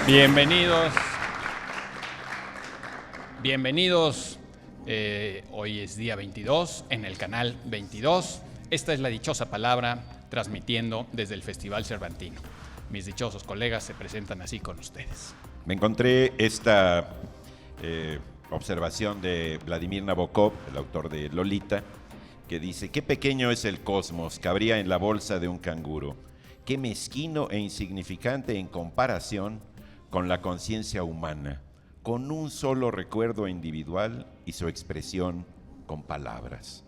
Bienvenidos. Bienvenidos. Hoy es día 22 en el canal 22. Esta es La Dichosa Palabra, transmitiendo desde el Festival Cervantino. Mis dichosos colegas se presentan así con ustedes. Me encontré esta observación de Vladimir Nabokov, el autor de Lolita, que dice: qué pequeño es el cosmos, cabría en la bolsa de un canguro. Qué mezquino e insignificante en comparación con la conciencia humana, con un solo recuerdo individual y su expresión con palabras.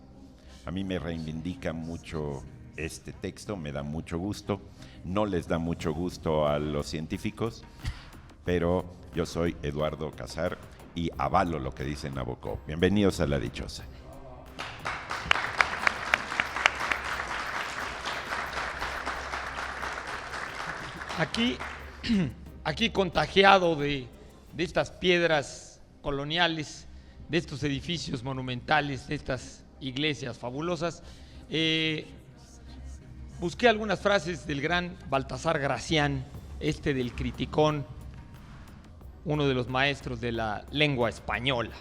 A mí me reivindica mucho este texto, me da mucho gusto. No les da mucho gusto a los científicos, pero yo soy Eduardo Casar y avalo lo que dice Nabokov. Bienvenidos a La Dichosa. Aquí contagiado de estas piedras coloniales, de estos edificios monumentales, de estas iglesias fabulosas, busqué algunas frases del gran Baltasar Gracián, del criticón, uno de los maestros de la lengua española,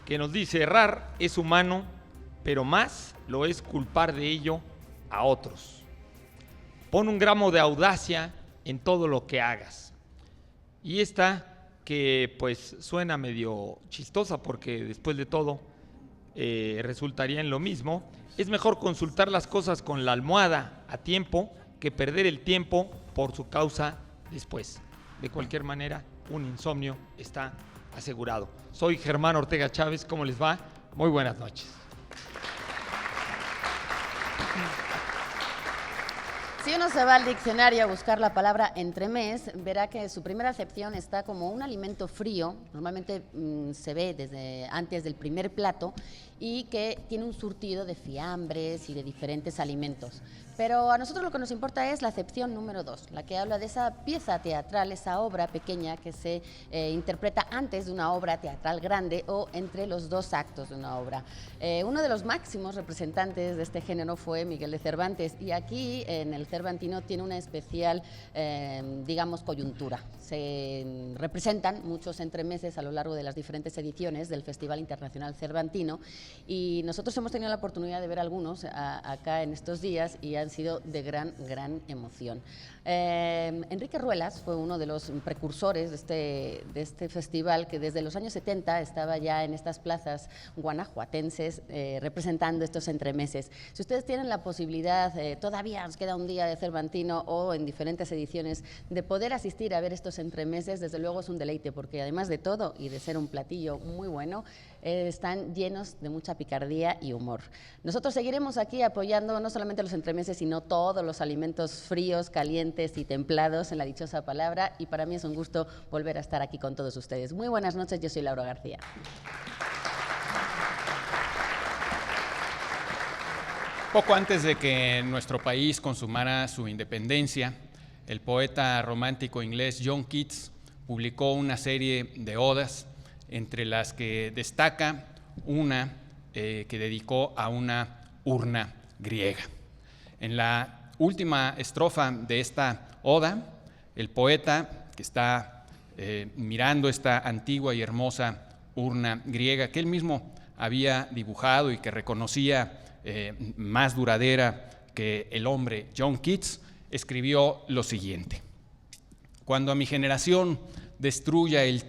que nos dice: errar es humano, pero más lo es culpar de ello a otros. Pon un gramo de audacia en todo lo que hagas. Y esta, que pues suena medio chistosa porque después de todo resultaría en lo mismo: es mejor consultar las cosas con la almohada a tiempo que perder el tiempo por su causa después. De cualquier manera, un insomnio está asegurado. Soy Germán Ortega Chávez, ¿cómo les va? Muy buenas noches. Si uno se va al diccionario a buscar la palabra entremés, verá que su primera acepción está como un alimento frío, normalmente se ve desde antes del primer plato, y que tiene un surtido de fiambres y de diferentes alimentos. Pero a nosotros lo que nos importa es la acepción número 2, la que habla de esa pieza teatral, esa obra pequeña que se interpreta antes de una obra teatral grande o entre los dos actos de una obra. Uno de los máximos representantes de este género fue Miguel de Cervantes, y aquí en el Cervantino tiene una especial, digamos, coyuntura. Se representan muchos entremeses a lo largo de las diferentes ediciones del Festival Internacional Cervantino, y nosotros hemos tenido la oportunidad de ver algunos acá en estos días y han sido de gran emoción. Enrique Ruelas fue uno de los precursores de este festival, que desde los años 70 estaba ya en estas plazas guanajuatenses representando estos entremeses. Si ustedes tienen la posibilidad, todavía nos queda un día de Cervantino o en diferentes ediciones, de poder asistir a ver estos entremeses, desde luego es un deleite, porque además de todo y de ser un platillo muy bueno, están llenos de mucha picardía y humor. Nosotros seguiremos aquí apoyando no solamente los entremeses, sino todos los alimentos fríos, calientes y templados en La Dichosa Palabra, y para mí es un gusto volver a estar aquí con todos ustedes. Muy buenas noches, yo soy Laura García. Poco antes de que nuestro país consumara su independencia, el poeta romántico inglés John Keats publicó una serie de odas, entre las que destaca una que dedicó a una urna griega. En la última estrofa de esta oda, el poeta, que está mirando esta antigua y hermosa urna griega que él mismo había dibujado y que reconocía más duradera que el hombre John Keats, escribió lo siguiente: cuando a mi generación destruya el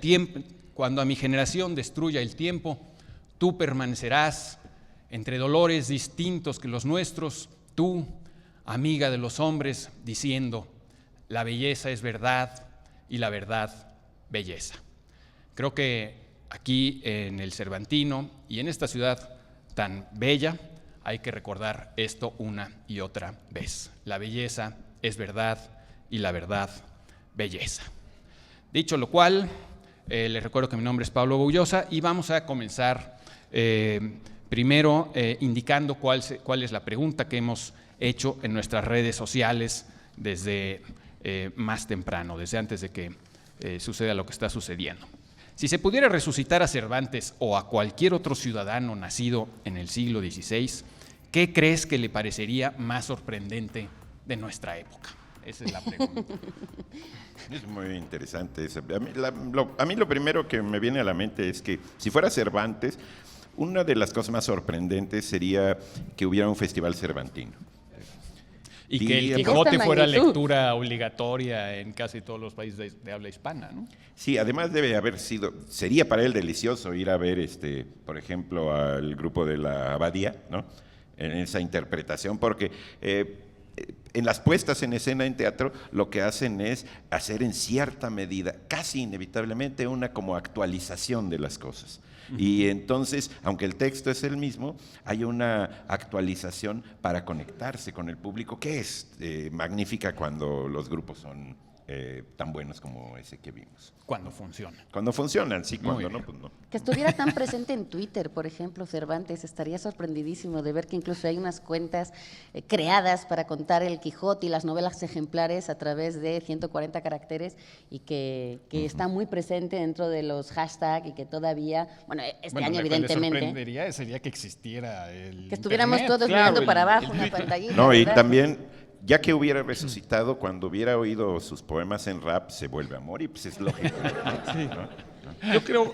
tiempo, tú permanecerás entre dolores distintos que los nuestros, tú, amiga de los hombres, diciendo: la belleza es verdad y la verdad belleza. Creo que aquí en el Cervantino y en esta ciudad tan bella hay que recordar esto una y otra vez: la belleza es verdad y la verdad belleza. Dicho lo cual, les recuerdo que mi nombre es Pablo Boullosa y vamos a comenzar primero indicando cuál es la pregunta que hemos hecho en nuestras redes sociales desde más temprano, desde antes de que suceda lo que está sucediendo. Si se pudiera resucitar a Cervantes o a cualquier otro ciudadano nacido en el siglo XVI, ¿qué crees que le parecería más sorprendente de nuestra época? Esa es la pregunta. Es muy interesante eso. A mí lo primero que me viene a la mente es que si fuera Cervantes, una de las cosas más sorprendentes sería que hubiera un festival cervantino. Y que el Esta Quijote fuera magnitud. lectura obligatoria en casi todos los países de habla hispana, ¿no? Sí, además debe haber sido, sería para él delicioso ir a ver, por ejemplo, al grupo de la Abadía, ¿no? En esa interpretación, porque en las puestas en escena en teatro lo que hacen es hacer en cierta medida, casi inevitablemente, una como actualización de las cosas. Y entonces, aunque el texto es el mismo, hay una actualización para conectarse con el público que es magnífica cuando los grupos son tan buenos como ese que vimos. Cuando funciona. Cuando funcionan, sí, Muy cuando bien. no, pues no. Que estuviera tan presente en Twitter, por ejemplo, Cervantes, estaría sorprendidísimo de ver que incluso hay unas cuentas creadas para contar el Quijote y las novelas ejemplares a través de 140 caracteres y que está muy presente dentro de los hashtags y que todavía, bueno, este año lo que le evidentemente, sorprendería sería que existiera el que estuviéramos internet. todos claro, mirando para el abajo, una Twitter. pantallita. No, y ¿verdad? también, ya que hubiera resucitado, cuando hubiera oído sus poemas en rap, se vuelve amor y pues es lógico. ¿no?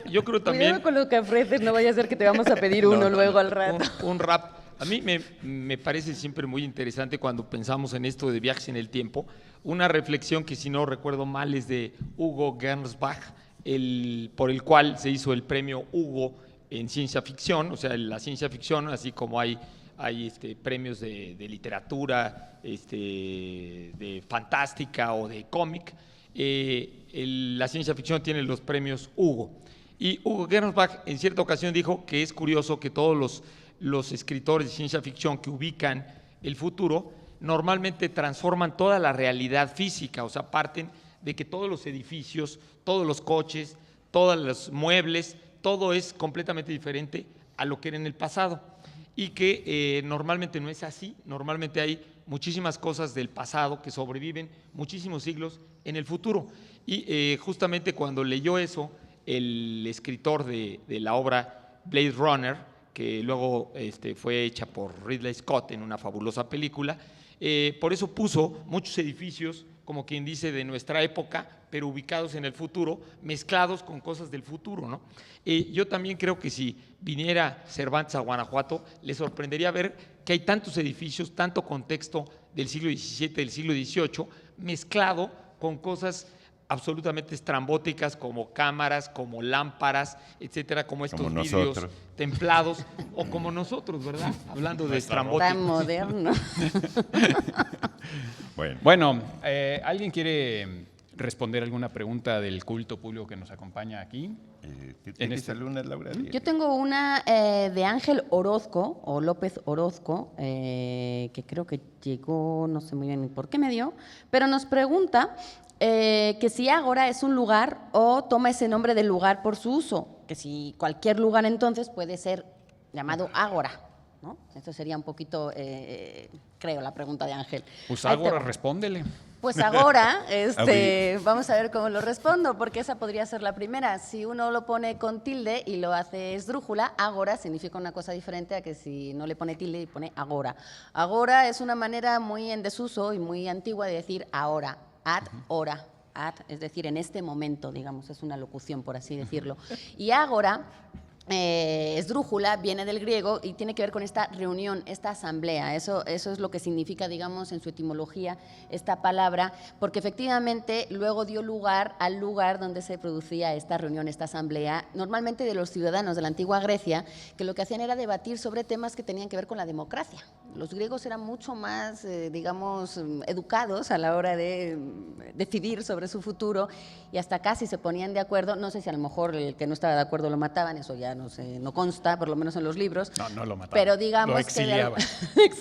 Yo creo también... Cuidado con lo que ofreces, no vaya a ser que te vamos a pedir uno luego al rato. Un rap. A mí me parece siempre muy interesante cuando pensamos en esto de viajes en el tiempo. Una reflexión que, si no recuerdo mal, es de Hugo Gernsback, por el cual se hizo el premio Hugo en ciencia ficción. O sea, la ciencia ficción, así como hay premios de literatura, de fantástica o de cómic, la ciencia ficción tiene los premios Hugo. Y Hugo Gernsback en cierta ocasión dijo que es curioso que todos los escritores de ciencia ficción que ubican el futuro normalmente transforman toda la realidad física, o sea, parten de que todos los edificios, todos los coches, todos los muebles, todo es completamente diferente a lo que era en el pasado. Y que normalmente no es así, normalmente hay muchísimas cosas del pasado que sobreviven muchísimos siglos en el futuro. Y justamente cuando leyó eso, el escritor de la obra Blade Runner, que luego fue hecha por Ridley Scott en una fabulosa película, por eso puso muchos edificios, como quien dice, de nuestra época, pero ubicados en el futuro, mezclados con cosas del futuro, ¿no? Yo también creo que si viniera Cervantes a Guanajuato, le sorprendería ver que hay tantos edificios, tanto contexto del siglo XVII, del siglo XVIII, mezclado con cosas absolutamente estrambóticas como cámaras, como lámparas, etcétera, como estos Como vidrios nosotros. templados, o como nosotros, ¿verdad? Hablando de Tan estrambóticos. moderno. Bueno, Bueno, ¿alguien quiere responder alguna pregunta del culto público que nos acompaña aquí? ¿tienes este- alguna, Laura? Yo tengo una de Ángel Orozco, o López Orozco, que creo que llegó, no sé muy bien por qué me dio, pero nos pregunta que si Ágora es un lugar o toma ese nombre del lugar por su uso, que si cualquier lugar entonces puede ser llamado Ágora, ¿no? Esto sería un poquito, creo, la pregunta de Ángel. Pues Ahí te Ágora, va. respóndele. Pues ahora, ver. vamos a ver cómo lo respondo, porque esa podría ser la primera. Si uno lo pone con tilde y lo hace esdrújula, agora significa una cosa diferente a que si no le pone tilde y pone agora. Agora es una manera muy en desuso y muy antigua de decir ahora, ad hora. Ad, es decir, en este momento, digamos, es una locución, por así decirlo. Y agora, esdrújula, viene del griego y tiene que ver con esta reunión, esta asamblea. Eso es lo que significa, digamos, en su etimología esta palabra, porque efectivamente luego dio lugar al lugar donde se producía esta reunión, esta asamblea, normalmente de los ciudadanos de la antigua Grecia, que lo que hacían era debatir sobre temas que tenían que ver con la democracia. Los griegos eran mucho más, digamos, educados a la hora de decidir sobre su futuro y hasta casi se ponían de acuerdo. No sé si a lo mejor el que no estaba de acuerdo lo mataban, eso ya no sé, no consta, por lo menos en los libros. No lo mataban. Pero digamos Lo exiliaban.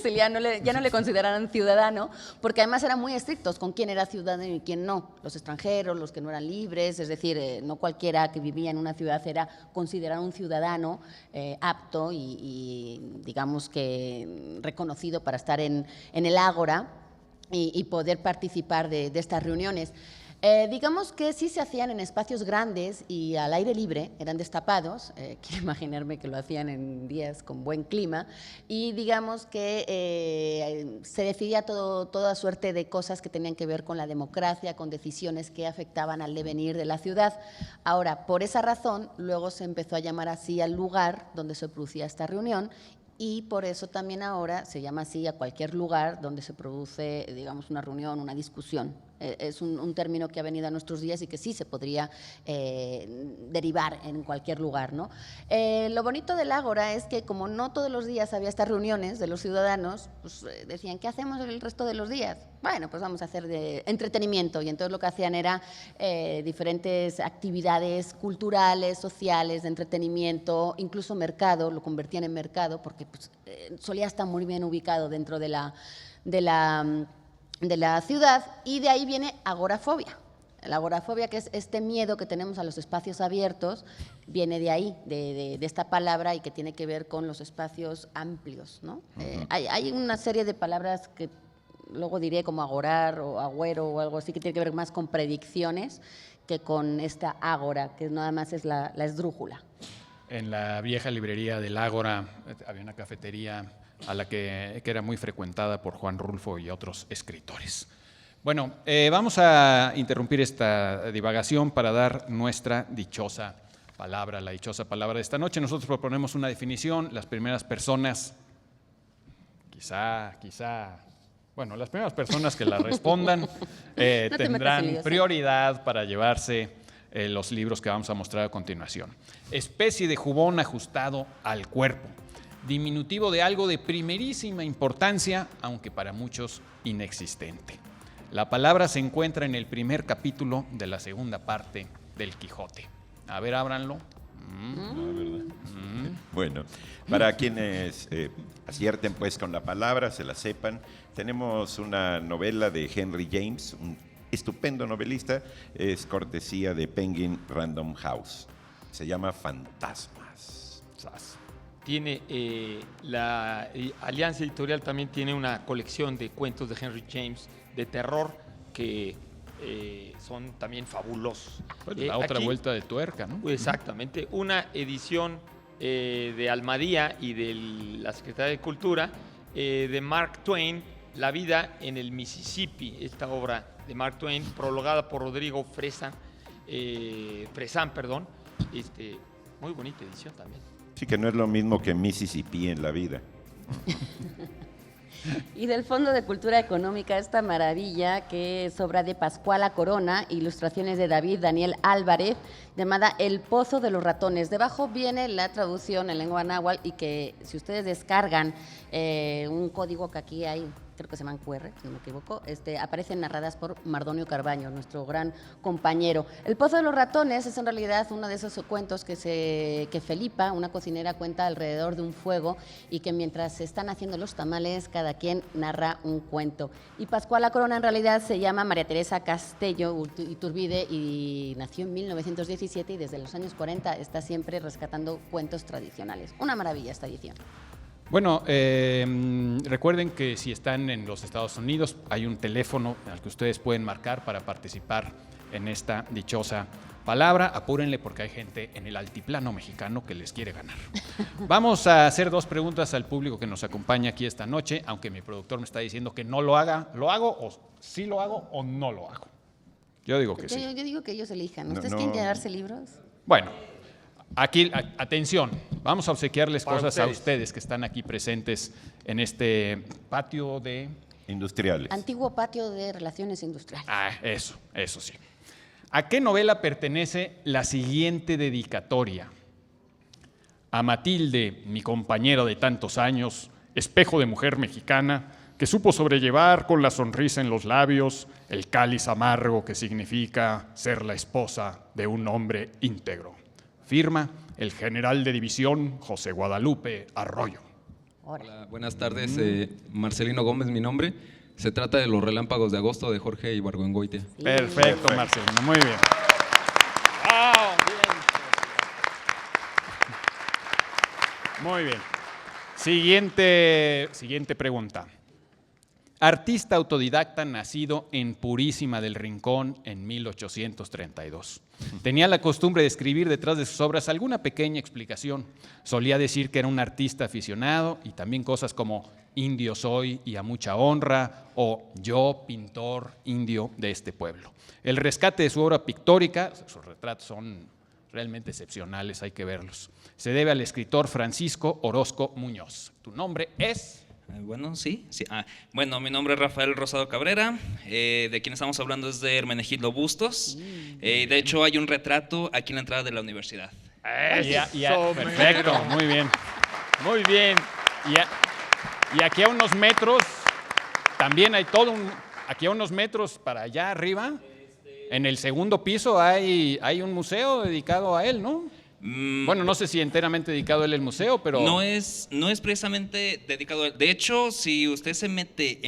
que ya no le consideraran ciudadano, porque además eran muy estrictos con quién era ciudadano y quién no. Los extranjeros, los que no eran libres, es decir, no cualquiera que vivía en una ciudad era considerado un ciudadano apto y digamos que reconocido para estar en el ágora y poder participar de estas reuniones. Digamos que sí se hacían en espacios grandes y al aire libre, eran destapados, quiero imaginarme que lo hacían en días con buen clima, y digamos que se decidía toda suerte de cosas que tenían que ver con la democracia, con decisiones que afectaban al devenir de la ciudad. Ahora, por esa razón, luego se empezó a llamar así al lugar donde se producía esta reunión, y por eso también ahora se llama así a cualquier lugar donde se produce, digamos, una reunión, una discusión. Es un término que ha venido a nuestros días y que sí se podría derivar en cualquier lugar, ¿no? Lo bonito del Ágora es que como no todos los días había estas reuniones de los ciudadanos, pues decían, ¿qué hacemos el resto de los días? Bueno, pues vamos a hacer de entretenimiento, y entonces lo que hacían era diferentes actividades culturales, sociales, de entretenimiento, incluso mercado, lo convertían en mercado porque pues, solía estar muy bien ubicado dentro de la ciudad, y de ahí viene agorafobia. La agorafobia, que es este miedo que tenemos a los espacios abiertos, viene de ahí, de esta palabra, y que tiene que ver con los espacios amplios, ¿no? Hay una serie de palabras que luego diré, como agorar o agüero o algo así, que tiene que ver más con predicciones que con esta ágora, que nada más es la esdrújula. En la vieja librería del Ágora había una cafetería a la que era muy frecuentada por Juan Rulfo y otros escritores. Bueno, vamos a interrumpir esta divagación para dar nuestra dichosa palabra, la dichosa palabra de esta noche. Nosotros proponemos una definición. Las primeras personas, bueno, las primeras personas que la respondan tendrán prioridad para llevarse los libros que vamos a mostrar a continuación. Especie de jubón ajustado al cuerpo. Diminutivo de algo de primerísima importancia, aunque para muchos inexistente. La palabra se encuentra en el primer capítulo de la segunda parte del Quijote. A ver, ábranlo. Bueno, para quienes acierten pues con la palabra, se la sepan, tenemos una novela de Henry James, un estupendo novelista, es cortesía de Penguin Random House. Se llama Fantasmas. Tiene la Alianza Editorial también tiene una colección de cuentos de Henry James de terror que son también fabulosos. Pues la otra aquí, vuelta de tuerca, ¿no? Exactamente, una edición de Almadía y de la Secretaría de Cultura de Mark Twain, La vida en el Mississippi, esta obra de Mark Twain, prologada por Rodrigo Fresán, muy bonita edición también. Sí, que no es lo mismo que Mississippi en la vida. Y del Fondo de Cultura Económica, esta maravilla que es obra de Pascuala Corona, ilustraciones de David Daniel Álvarez, llamada El Pozo de los Ratones. Debajo viene la traducción en lengua náhuatl, y que si ustedes descargan un código que aquí hay, creo que se llama QR, si no me equivoco, aparecen narradas por Mardonio Carbaño, nuestro gran compañero. El Pozo de los Ratones es en realidad uno de esos cuentos que Felipa, una cocinera, cuenta alrededor de un fuego, y que mientras se están haciendo los tamales, cada quien narra un cuento. Y Pascuala Corona en realidad se llama María Teresa Castello Iturbide, y nació en 1917, y desde los años 40 está siempre rescatando cuentos tradicionales. Una maravilla esta edición. Bueno, recuerden que si están en los Estados Unidos hay un teléfono al que ustedes pueden marcar para participar en esta dichosa palabra. Apúrenle porque hay gente en el altiplano mexicano que les quiere ganar. Vamos a hacer 2 preguntas al público que nos acompaña aquí esta noche, aunque mi productor me está diciendo que no lo haga. ¿Lo hago o sí lo hago o no lo hago? Yo digo que sí. Yo digo que ellos elijan. ¿Ustedes quieren llevarse libros? Bueno, aquí, atención, vamos a obsequiarles Para cosas ustedes. a ustedes que están aquí presentes en este patio de... Industriales. Antiguo patio de relaciones industriales. Eso sí. ¿A qué novela pertenece la siguiente dedicatoria? A Matilde, mi compañera de tantos años, espejo de mujer mexicana, que supo sobrellevar con la sonrisa en los labios el cáliz amargo que significa ser la esposa de un hombre íntegro. Firma el general de división José Guadalupe Arroyo. Hola, buenas tardes. Marcelino Gómez, mi nombre. Se trata de Los Relámpagos de Agosto de Jorge Ibargüengoitia. Sí. Perfecto, Marcelino, muy bien. Muy bien. Siguiente pregunta. artista autodidacta nacido en Purísima del Rincón en 1832. Tenía la costumbre de escribir detrás de sus obras alguna pequeña explicación. Solía decir que era un artista aficionado y también cosas como indio soy y a mucha honra o yo, pintor indio de este pueblo. El rescate de su obra pictórica, sus retratos son realmente excepcionales, hay que verlos. Se debe al escritor Francisco Orozco Muñoz. ¿Tu nombre es? Bueno, sí. Bueno, mi nombre es Rafael Rosado Cabrera. De quien estamos hablando es de Hermenegildo Bustos. De hecho, hay un retrato aquí en la entrada de la universidad. Perfecto, muy bien. Muy bien. Y aquí a unos metros, también hay aquí a unos metros para allá arriba, en el segundo piso hay un museo dedicado a él, ¿no? Bueno, no sé si enteramente dedicado a él el museo, pero... No es precisamente dedicado a él. De hecho, si usted se mete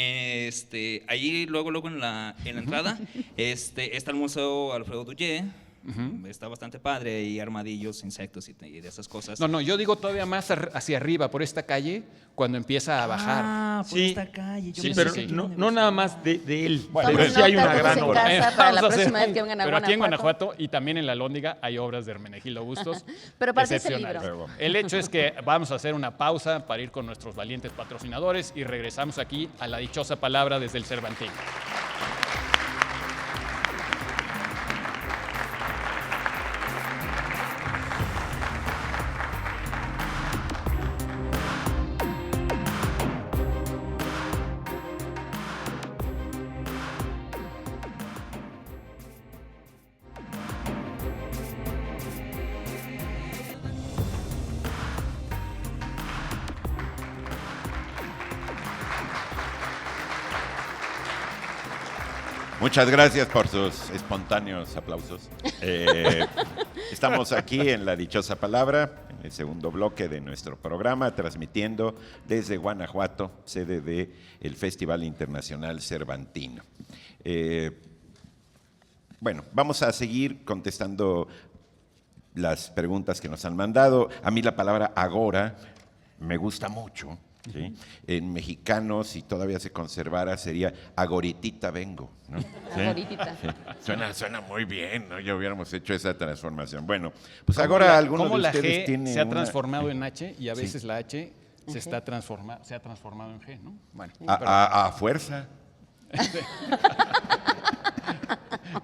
ahí luego en la entrada, está el Museo Alfredo Duyé. Está bastante padre, y armadillos, insectos y de esas cosas. No, yo digo todavía más hacia arriba, por esta calle, cuando empieza a bajar. Por esta calle. Sí, pero no nada más de él. Bueno, pero sí hay una gran obra. Para la próxima vez que vengan a pero aquí en Guanajuato. Guanajuato y también en La Lóndiga hay obras de Hermenegildo Bustos. Pero para qué es el excepcionales. libro. El hecho es que vamos a hacer una pausa para ir con nuestros valientes patrocinadores y regresamos aquí a la dichosa palabra desde el Cervantino. Muchas gracias por sus espontáneos aplausos. Estamos aquí en La Dichosa Palabra, en el segundo bloque de nuestro programa, transmitiendo desde Guanajuato, sede del Festival Internacional Cervantino. Bueno, vamos a seguir contestando las preguntas que nos han mandado. A mí la palabra agora me gusta mucho. ¿Sí? En mexicano, si todavía se conservara, sería agoritita vengo, ¿no? ¿Sí? Agoritita. Sí. Suena muy bien, ¿no? Ya hubiéramos hecho esa transformación. Bueno, pues ahora algunos ¿Cómo de la ustedes G tienen se ha una- transformado en H y a veces Sí. la H se ha transformado en G, ¿no? Bueno, a fuerza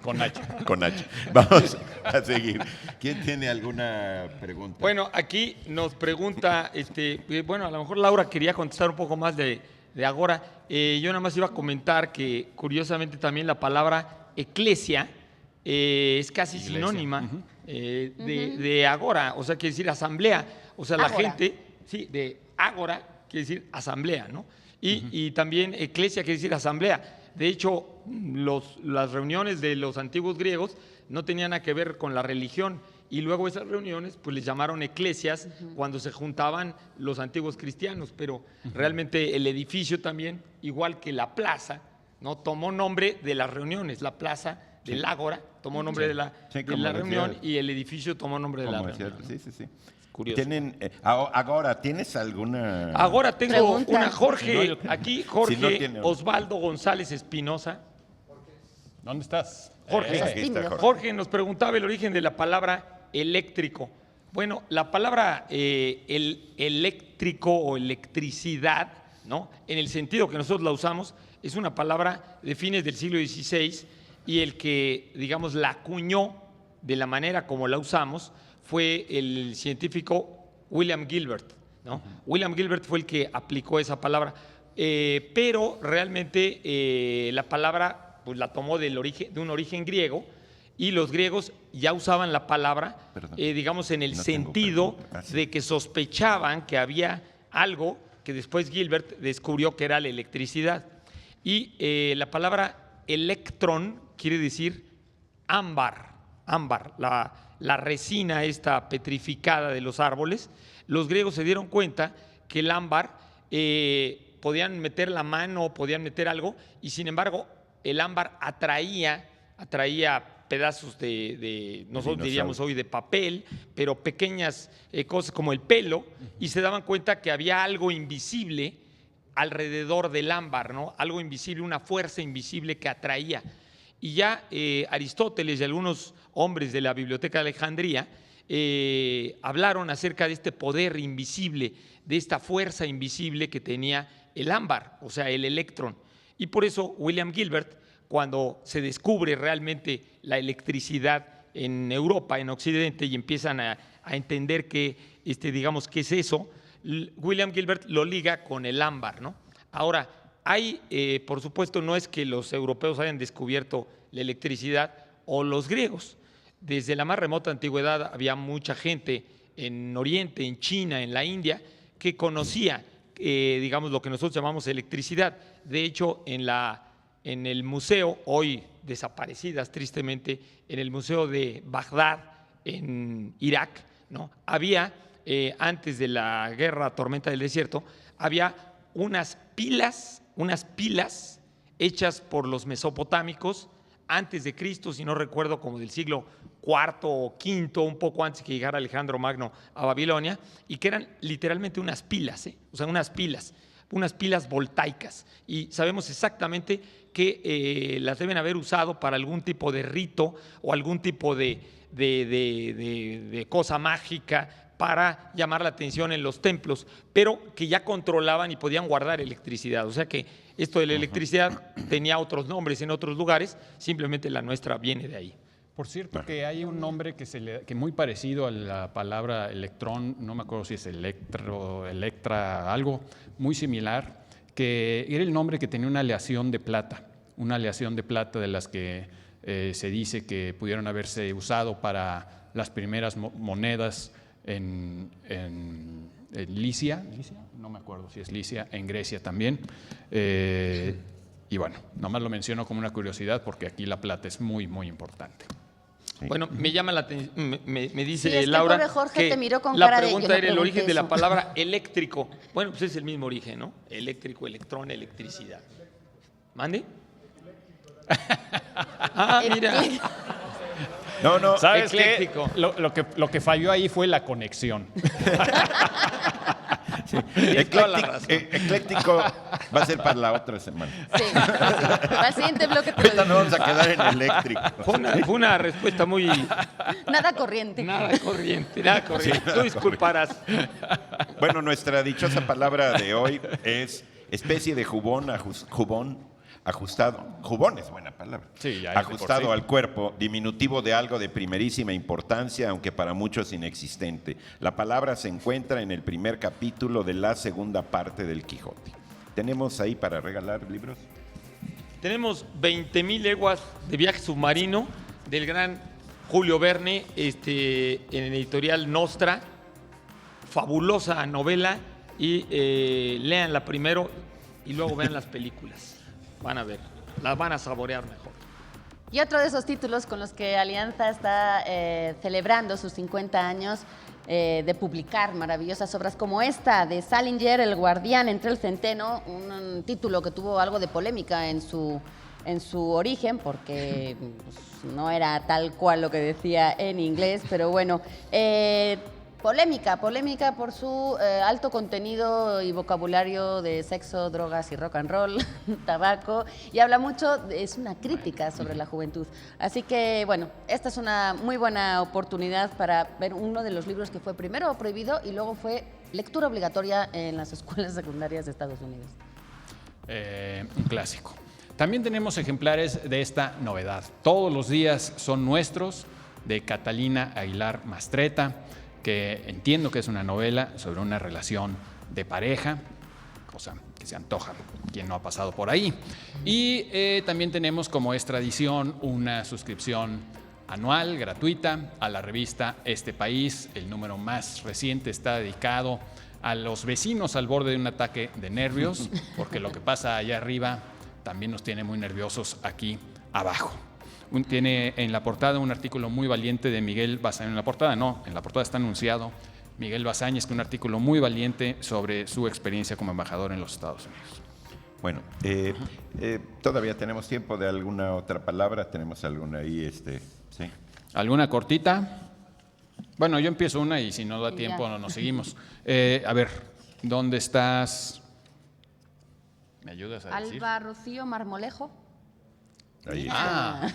con H. con H. Vamos a seguir. ¿Quién tiene alguna pregunta? Bueno, aquí nos pregunta, bueno, a lo mejor Laura quería contestar un poco más de agora. Yo nada más iba a comentar que curiosamente también la palabra eclesia es casi Iglesia. sinónima de agora, o sea, quiere decir asamblea. O sea, la Ágora. gente, sí, de agora quiere decir asamblea, ¿no? Y también eclesia quiere decir asamblea. De hecho, las reuniones de los antiguos griegos no tenían nada que ver con la religión, y luego esas reuniones pues les llamaron eclesias cuando se juntaban los antiguos cristianos, pero realmente el edificio también, igual que la plaza, ¿no? Tomó nombre de las reuniones. La plaza del Ágora tomó nombre de la como reunión, decía- y el edificio tomó nombre de la Como reunión. decía- sí. Curioso. Tienen, ahora, ¿tienes alguna? Ahora tengo Pregunta. una, Jorge, Si no, aquí Jorge Si no tiene- Osvaldo González Espinosa. ¿Dónde estás? Jorge. Aquí está, Jorge. Jorge nos preguntaba el origen de la palabra eléctrico. Bueno, la palabra el eléctrico o electricidad, ¿no? En el sentido que nosotros la usamos, es una palabra de fines del siglo XVI, y el que, digamos, la acuñó de la manera como la usamos fue el científico William Gilbert, ¿no? William Gilbert fue el que aplicó esa palabra, pero realmente la palabra pues la tomó de un origen griego, y los griegos ya usaban la palabra, Perdón. digamos, en el No tengo sentido pregunta. Ah, sí. de que sospechaban que había algo que después Gilbert descubrió que era la electricidad. Y la palabra electrón quiere decir ámbar, la resina esta petrificada de los árboles. Los griegos se dieron cuenta que el ámbar podían meter la mano, podían meter algo, y sin embargo el ámbar atraía pedazos de nosotros diríamos hoy de papel, pero pequeñas cosas como el pelo, y se daban cuenta que había algo invisible alrededor del ámbar, ¿no? Algo invisible, una fuerza invisible que atraía. Y ya Aristóteles y algunos hombres de la Biblioteca de Alejandría hablaron acerca de este poder invisible, de esta fuerza invisible que tenía el ámbar, o sea, el electrón. Y por eso William Gilbert, cuando se descubre realmente la electricidad en Europa, en Occidente, y empiezan a entender que, digamos, qué es eso, William Gilbert lo liga con el ámbar, ¿no? Ahora, hay, por supuesto, no es que los europeos hayan descubierto la electricidad o los griegos. Desde la más remota antigüedad había mucha gente en Oriente, en China, en la India, que conocía, digamos, lo que nosotros llamamos electricidad. De hecho, en el museo, hoy desaparecidas tristemente, en el Museo de Bagdad, en Irak, ¿no? Había, antes de la guerra tormenta del desierto, había unas pilas hechas por los mesopotámicos antes de Cristo, si no recuerdo, como del siglo IV o V, un poco antes que llegara Alejandro Magno a Babilonia, y que eran literalmente unas pilas, o sea, unas pilas voltaicas. Y sabemos exactamente que las deben haber usado para algún tipo de rito o algún tipo de cosa mágica para llamar la atención en los templos, pero que ya controlaban y podían guardar electricidad. O sea que esto de la electricidad tenía otros nombres en otros lugares, simplemente la nuestra viene de ahí. Por cierto, que hay un nombre que muy parecido a la palabra electrón, no me acuerdo si es electra, algo muy similar, que era el nombre que tenía una aleación de plata de las que se dice que pudieron haberse usado para las primeras monedas en Licia, no me acuerdo si es Licia, en Grecia también. Y bueno, nomás lo menciono como una curiosidad porque aquí la plata es muy, muy importante. Bueno, me llama la atención, me dice Sí, es que Laura pobre Jorge que te miró con la cara de, pregunta yo no era el origen pregunté de la eso. palabra eléctrico. Bueno, pues es el mismo origen, ¿no? Eléctrico, electrón, electricidad. ¿Mande? Ah, mira. No, ¿Sabes qué? Ecléctico. Lo que falló ahí fue la conexión. Tienes toda la razón. Ecléctico va a ser para la otra semana. Sí. Para el siguiente bloque te lo Ahorita digo. nos vamos a quedar en eléctrico. Fue una respuesta muy Nada corriente. nada corriente. Tú disculparás. Bueno, nuestra dichosa palabra de hoy es especie de jubón ajustado. Jubón es buena palabra. Sí, ya es de por ajustado sí. al cuerpo, diminutivo de algo de primerísima importancia, aunque para muchos inexistente. La palabra se encuentra en el primer capítulo de la segunda parte del Quijote. ¿Tenemos ahí para regalar libros? Tenemos 20,000 leguas de viaje submarino del gran Julio Verne, en el editorial Nostra. Fabulosa novela y léanla primero y luego vean las películas. Van a ver, las van a saborear mejor. Y otro de esos títulos con los que Alianza está celebrando sus 50 años de publicar maravillosas obras como esta de Salinger, El guardián entre el centeno, un título que tuvo algo de polémica en su origen, porque pues, no era tal cual lo que decía en inglés, pero bueno, polémica por su alto contenido y vocabulario de sexo, drogas y rock and roll, tabaco, y habla mucho, es una crítica sobre la juventud. Así que, bueno, esta es una muy buena oportunidad para ver uno de los libros que fue primero prohibido y luego fue lectura obligatoria en las escuelas secundarias de Estados Unidos. Un clásico. También tenemos ejemplares de esta novedad. Todos los días son nuestros, de Catalina Aguilar Mastretta, que entiendo que es una novela sobre una relación de pareja, cosa que se antoja quien no ha pasado por ahí. Y también tenemos, como es tradición, una suscripción anual, gratuita, a la revista Este País. El número más reciente está dedicado a los vecinos al borde de un ataque de nervios, porque lo que pasa allá arriba también nos tiene muy nerviosos aquí abajo. Tiene en la portada un artículo muy valiente de Miguel Bazañez. En la portada está anunciado Miguel Bazañez, que es un artículo muy valiente sobre su experiencia como embajador en los Estados Unidos. Bueno, todavía tenemos tiempo de alguna otra palabra. ¿Tenemos alguna ahí? ¿Sí? ¿Alguna cortita? Bueno, yo empiezo una y si no da tiempo nos seguimos. A ver, ¿dónde estás? ¿Me ayudas a decir? Alba Rocío Marmolejo. Ahí Ah,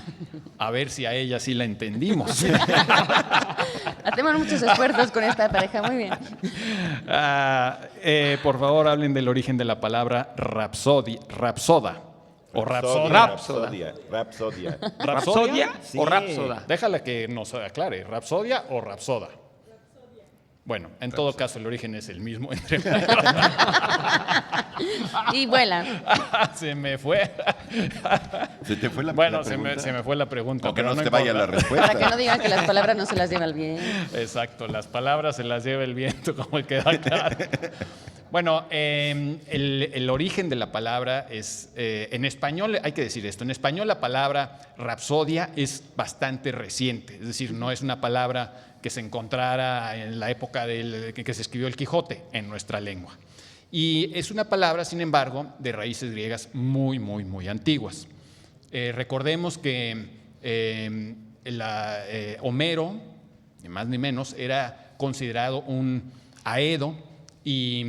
a ver si a ella sí la entendimos. Hacemos muchos esfuerzos con esta pareja, muy bien. Por favor, hablen del origen de la palabra rapsoda. O rapsoda. Rapsodia. ¿Rapsodia Sí. o rapsoda? Déjala que nos aclare, ¿rapsodia o rapsoda? Bueno, en todo caso el origen es el mismo. Y vuelan. Se me fue. ¿Se te fue la Bueno, la se me pregunta? fue la pregunta. Aunque pero no te vaya importa. la respuesta. Para que no digan que las palabras no se las lleva el bien. Exacto, las palabras se las lleva el viento, como queda claro. Bueno, el origen de la palabra es, en español, hay que decir esto, en español la palabra rapsodia es bastante reciente, es decir, no es una palabra que se encontrara en la época que se escribió el Quijote en nuestra lengua. Y es una palabra, sin embargo, de raíces griegas muy, muy, muy antiguas. Recordemos que Homero, ni más ni menos, era considerado un aedo, y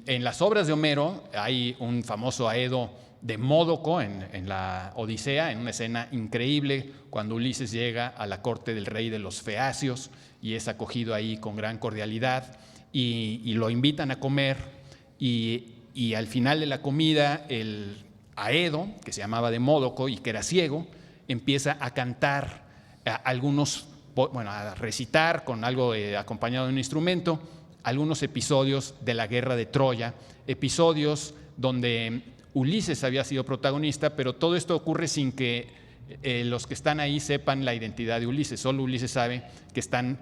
en las obras de Homero hay un famoso aedo de Módoco en la Odisea, en una escena increíble, cuando Ulises llega a la corte del rey de los Feacios y es acogido ahí con gran cordialidad y lo invitan a comer y al final de la comida el aedo, que se llamaba de Módoco y que era ciego, empieza a cantar a recitar con algo acompañado de un instrumento, algunos episodios de la guerra de Troya, episodios donde Ulises había sido protagonista, pero todo esto ocurre sin que los que están ahí sepan la identidad de Ulises. Solo Ulises sabe que están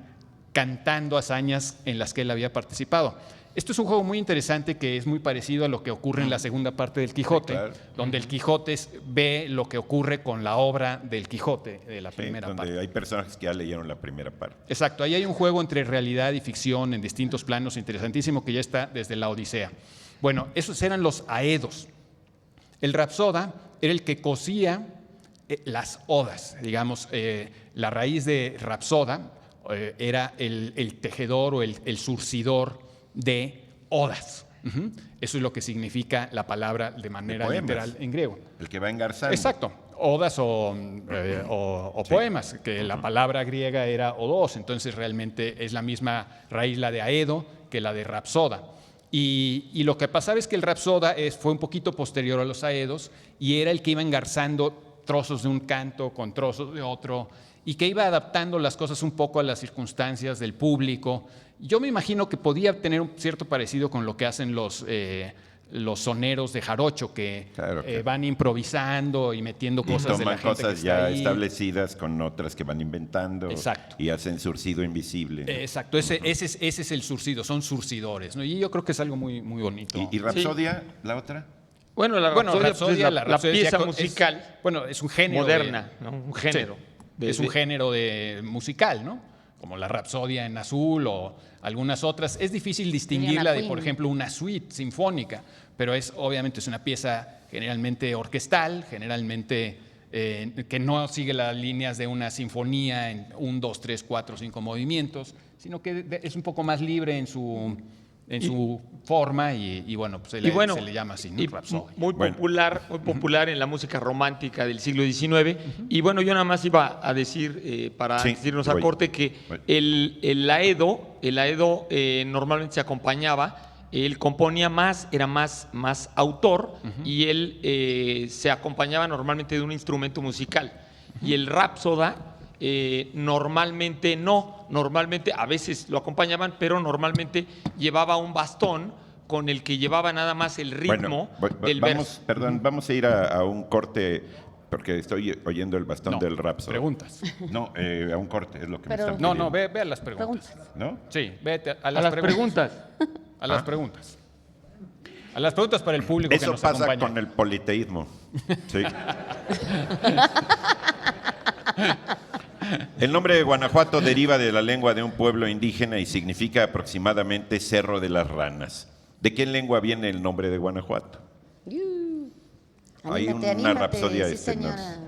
cantando hazañas en las que él había participado. Esto es un juego muy interesante que es muy parecido a lo que ocurre en la segunda parte del Quijote, Claro. donde el Quijote ve lo que ocurre con la obra del Quijote, de la primera donde parte. hay personajes que ya leyeron la primera parte. Exacto, ahí hay un juego entre realidad y ficción en distintos planos interesantísimo que ya está desde la Odisea. Bueno, esos eran los aedos. El rapsoda era el que cosía las odas, digamos, la raíz de rapsoda era el tejedor o el surcidor de odas. Uh-huh. Eso es lo que significa la palabra de manera literal en griego. El que va engarzando. Exacto, odas o Sí. poemas, que la palabra griega era odos, entonces realmente es la misma raíz la de aedo que la de rapsoda. Y lo que pasaba es que el rapsoda fue un poquito posterior a los aedos y era el que iba engarzando trozos de un canto con trozos de otro y que iba adaptando las cosas un poco a las circunstancias del público. Yo me imagino que podía tener un cierto parecido con lo que hacen los soneros de jarocho, que Claro, que van improvisando y metiendo cosas de la toman gente cosas que está ya ahí. establecidas con otras que van inventando. Exacto. Y hacen surcido invisible. Exacto, ese es el surcido, son surcidores, ¿no? Y yo creo que es algo muy, muy bonito. ¿Y Rapsodia, la otra? Bueno, la rapsodia, la Rapsodia pieza es- musical bueno, es un género moderna, ¿no? Un género. Sí, es un género musical, ¿no? Como la Rapsodia en azul o algunas otras. Es difícil distinguirla de, por Queen. ejemplo, una suite sinfónica, pero obviamente es una pieza generalmente orquestal, generalmente que no sigue las líneas de una sinfonía en 1, 2, 3, 4, 5 movimientos, sino que es un poco más libre en su forma y bueno, pues se le llama así, ¿no? y Rapsodia. muy Bueno. popular en la música romántica del siglo XIX. Y bueno, yo nada más iba a decir, para Sí, irnos a voy. corte, que Voy. el aedo normalmente se acompañaba, él componía más, era más autor, y él se acompañaba normalmente de un instrumento musical. Y el rapsoda normalmente no, normalmente a veces lo acompañaban, pero normalmente llevaba un bastón con el que llevaba nada más el ritmo del verso. Perdón, vamos a ir a un corte porque estoy oyendo el bastón No, del Rapsoda. preguntas. No, a un corte es lo que me Pero- están No, pidiendo. ve a las preguntas. ¿No? Sí, vete a A las preguntas. A las preguntas. A las preguntas para el público que Eso nos pasa acompaña. con el politeísmo. Sí. El nombre de Guanajuato deriva de la lengua de un pueblo indígena y significa aproximadamente Cerro de las Ranas. ¿De qué lengua viene el nombre de Guanajuato? Hay una rapsodia sí, este, ¿no? señora.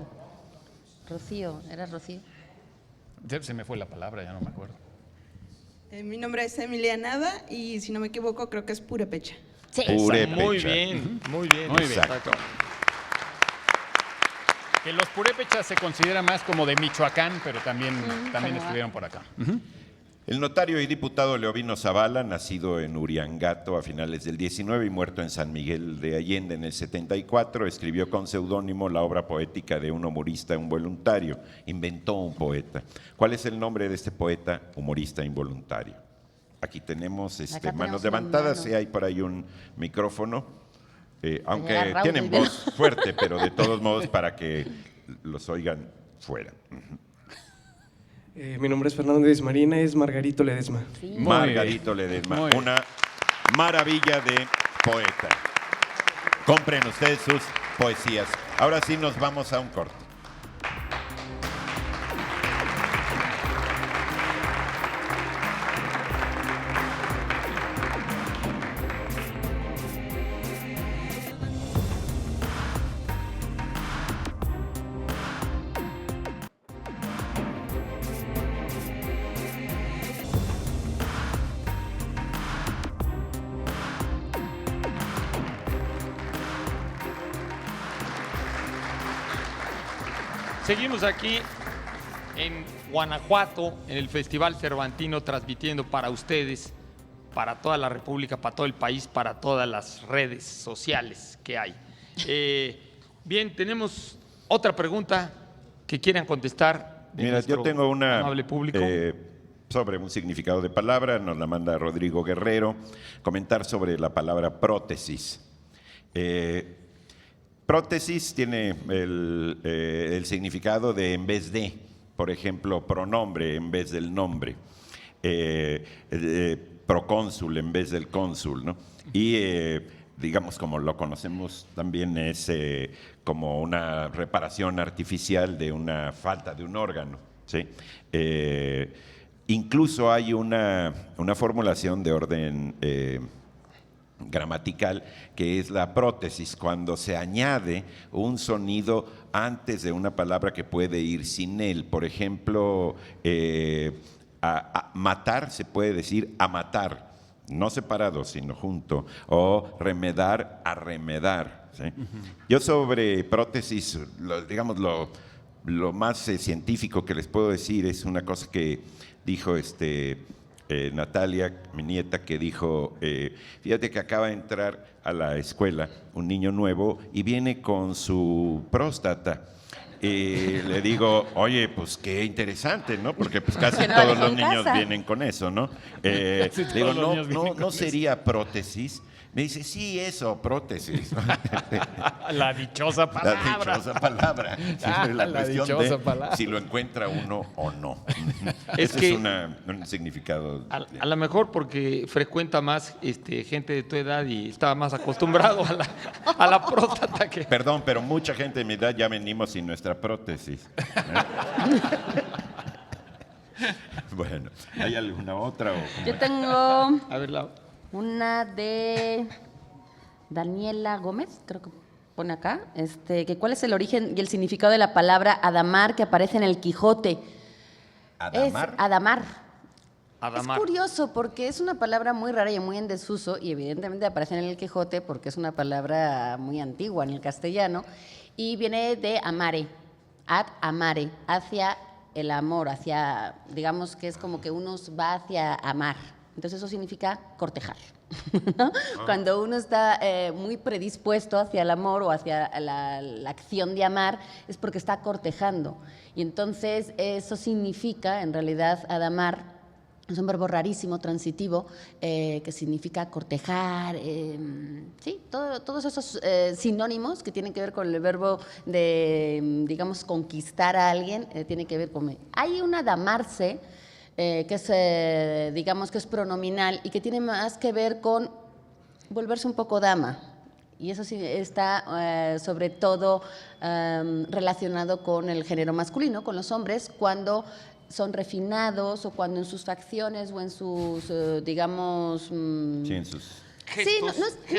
Rocío, ¿era Rocío? Se me fue la palabra, ya no me acuerdo. Mi nombre es Emilia Nada y si no me equivoco creo que es Purépecha. Sí. Purépecha. Muy bien, muy bien. Muy bien. Exacto. Que los purépechas se considera más como de Michoacán, pero también como estuvieron por acá. El notario y diputado Leovino Zavala, nacido en Uriangato a finales del 19 y muerto en San Miguel de Allende en el 74, escribió con seudónimo la obra poética de un humorista involuntario. Inventó un poeta. ¿Cuál es el nombre de este poeta humorista involuntario? Aquí tenemos Acá manos tenemos una levantadas, mano. y hay por ahí un micrófono, aunque Raúl tienen Rivera. voz fuerte, pero de todos modos para que los oigan fuera. Mi nombre es Fernando Díaz Marina, es Margarito Ledesma. Sí. Muy Margarito bien. Ledesma, Muy bien. una maravilla de poeta. Compren ustedes sus poesías. Ahora sí nos vamos a un corte. Seguimos aquí en Guanajuato, en el Festival Cervantino, transmitiendo para ustedes, para toda la República, para todo el país, para todas las redes sociales que hay. Bien, tenemos otra pregunta que quieran contestar. De Mira, yo nuestro tengo una amable público. sobre un significado de palabra, nos la manda Rodrigo Guerrero, comentar sobre la palabra prótesis. Prótesis tiene el significado de en vez de, por ejemplo, pronombre en vez del nombre, procónsul en vez del cónsul, ¿no? Y digamos, como lo conocemos también, es como una reparación artificial de una falta de un órgano, ¿sí? Incluso hay una formulación de orden gramatical, que es la prótesis, cuando se añade un sonido antes de una palabra que puede ir sin él. Por ejemplo, a matar se puede decir a matar, no separado, sino junto, o remedar, a remedar, ¿sí? Yo sobre prótesis, digamos, lo más científico que les puedo decir es una cosa que dijo Natalia, mi nieta, que dijo, fíjate que acaba de entrar a la escuela un niño nuevo y viene con su próstata. Y le digo, oye, pues qué interesante, ¿no? Porque pues casi Que no la todos dejó los en niños casa. vienen con eso, ¿no? Casi Le digo, todos los niños vienen no con sería prótesis. Me dice, sí, eso, prótesis. La dichosa La palabra. dichosa palabra. Siempre la La cuestión dichosa de palabra. si lo encuentra uno o no. Es Ese que- es un significado. A lo mejor porque frecuenta más gente de tu edad y está más acostumbrado a la próstata que... Perdón, pero mucha gente de mi edad ya venimos sin nuestra prótesis. Bueno, ¿hay alguna otra? Yo tengo A ver, una de Daniela Gómez, creo que pone acá, que cuál es el origen y el significado de la palabra adamar que aparece en el Quijote. ¿Adamar? Es adamar. Adamar. Es curioso porque es una palabra muy rara y muy en desuso y evidentemente aparece en el Quijote porque es una palabra muy antigua en el castellano y viene de amare, ad amare, hacia el amor, hacia, digamos que es como que uno va hacia amar. Entonces eso significa cortejar. ¿No? Cuando uno está muy predispuesto hacia el amor o hacia la acción de amar es porque está cortejando. Y entonces eso significa, en realidad, adamar, es un verbo rarísimo, transitivo, que significa cortejar, sí, todos esos sinónimos que tienen que ver con el verbo de, digamos, conquistar a alguien, tiene que ver con... Hay un adamarse, que es, digamos, que es pronominal y que tiene más que ver con volverse un poco dama. Y eso sí está sobre todo relacionado con el género masculino, con los hombres, cuando son refinados o cuando en sus facciones o en sus, digamos... Sí, en sus Sí, no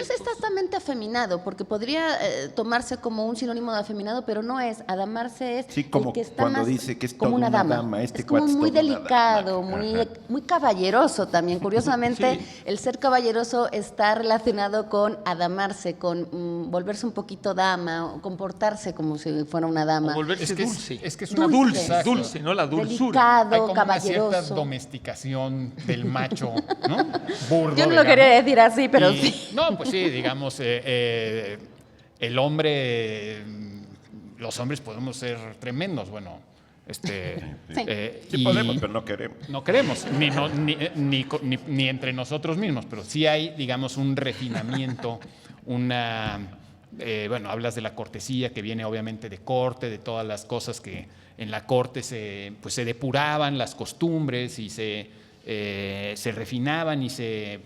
es exactamente afeminado, porque podría tomarse como un sinónimo de afeminado, pero no es. Adamarse es Sí, como el que está cuando más dice que es como toda una una dama. dama, este es como cuate es muy toda una delicado, dama. muy, Ajá. muy caballeroso también. Curiosamente, el ser caballeroso está relacionado con adamarse, con volverse un poquito dama, o comportarse como si fuera una dama. O volverse Es que dulce. es que es una Dulce. Exacto. Dulce, ¿no? La dulzura. Delicado, Hay como una cierta caballeroso. domesticación del macho, ¿no? Burdo, Yo no lo digamos. quería decir así, pero Y- sí. No, pues sí, digamos, el hombre, los hombres podemos ser tremendos, bueno, Sí. Sí y podemos, pero no queremos. no queremos, ni entre nosotros mismos, pero sí hay, digamos, un refinamiento, bueno, hablas de la cortesía que viene obviamente de corte, de todas las cosas que en la corte pues se depuraban las costumbres y se refinaban y se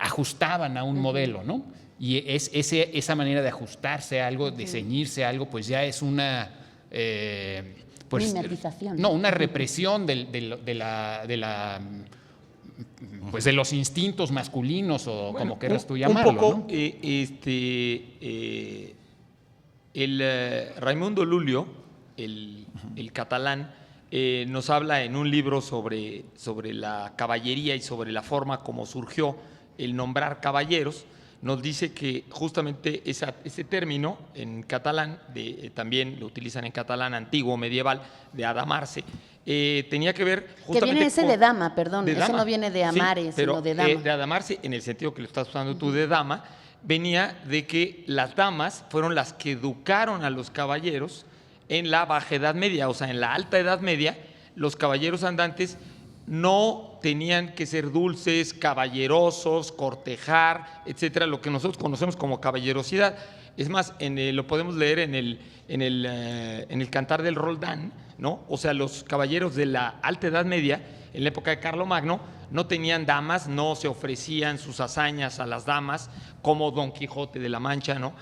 ajustaban a un modelo, ¿no? Y esa manera de ajustarse a algo, de ceñirse a algo, pues ya es una... Mimetización. No, una represión pues de los instintos masculinos o Bueno, como quieras tú llamarlo, un poco, ¿no? Raimundo Lulio, el catalán, nos habla en un libro sobre la caballería y sobre la forma como surgió el nombrar caballeros. Nos dice que justamente ese término en catalán, también lo utilizan en catalán antiguo, medieval, de adamarse, tenía que ver justamente Que viene ese con- de dama, perdón. de Ese dama. no viene de Sí, amare, pero, sino de dama. de adamarse, en el sentido que lo estás usando tú de dama, venía de que las damas fueron las que educaron a los caballeros en la Baja Edad Media, o sea, en la Alta Edad Media, los caballeros andantes no tenían que ser dulces, caballerosos, cortejar, etcétera, lo que nosotros conocemos como caballerosidad. Es más, lo podemos leer en el Cantar del Roldán, ¿no? O sea, los caballeros de la Alta Edad Media, en la época de Carlomagno, no tenían damas, no se ofrecían sus hazañas a las damas, como Don Quijote de la Mancha, ¿no?